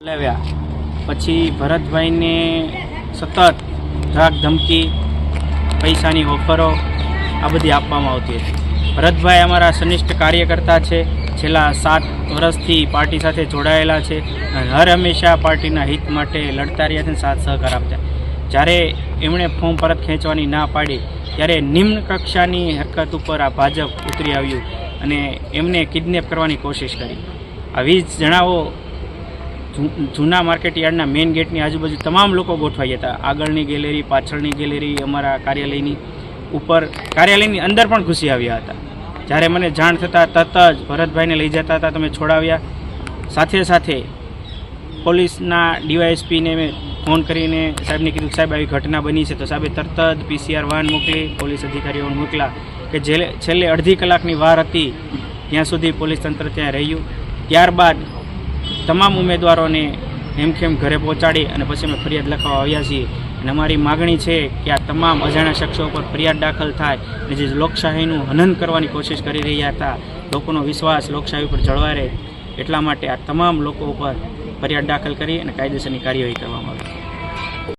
લાવ્યા પછી ભરતભાઈને સતત ધાક ધમકી પૈસાની ઓફરો આ બધી આપવામાં આવતી હતી। ભરતભાઈ અમારા સનિષ્ઠ કાર્યકર્તા છે, છેલ્લા 7 વર્ષથી પાર્ટી સાથે જોડાયેલા છે અને હર હંમેશા પાર્ટીના હિત માટે લડતા રહ્યા છે, સાથ સહકાર આપતા। જ્યારે એમણે ફોર્મ પરત ખેંચવાની ના પાડી ત્યારે નિમ્ન કક્ષાની હરકત ઉપર આ ભાજપ ઉતરી આવ્યું અને એમને કિડનેપ કરવાની કોશિશ કરી। આ 20 જણાઓ જૂના માર્કેટ યાર્ડના મેઇન ગેટની આજુબાજુ તમામ લોકો ગોઠવાઈ હતા। આગળની ગેલેરી, પાછળની ગેલેરી, અમારા કાર્યાલયની ઉપર, કાર્યાલયની અંદર પણ ઘૂસી આવ્યા હતા। જ્યારે મને જાણ થતાં તરત જ ભરતભાઈને લઈ જતા હતા, તમે છોડાવ્યા। સાથે સાથે પોલીસના ડીવાયએસપીને મેં ફોન કરીને સાહેબને કીધું, સાહેબ આવી ઘટના બની છે, તો સાહેબે તરત જ PCR વાન મોકલી, પોલીસ અધિકારીઓને મોકલા કે છેલ્લે અડધી કલાકની વાર હતી ત્યાં સુધી પોલીસ તંત્ર ત્યાં રહ્યું। ત્યારબાદ તમામ ઉમેદવારોને હેમખેમ ઘરે પહોંચાડી અને પછી અમે ફરિયાદ લખવા આવ્યા છીએ અને અમારી માગણી છે કે આ તમામ અજાણ્યા શખ્સો પર ફરિયાદ દાખલ થાય અને જે લોકશાહીનું હનન કરવાની કોશિશ કરી રહ્યા હતા, લોકોનો વિશ્વાસ લોકશાહી ઉપર જળવાઈ રહે, એટલા માટે આ તમામ લોકો ઉપર ફરિયાદ દાખલ કરી અને કાયદેસરની કાર્યવાહી કરવામાં આવે।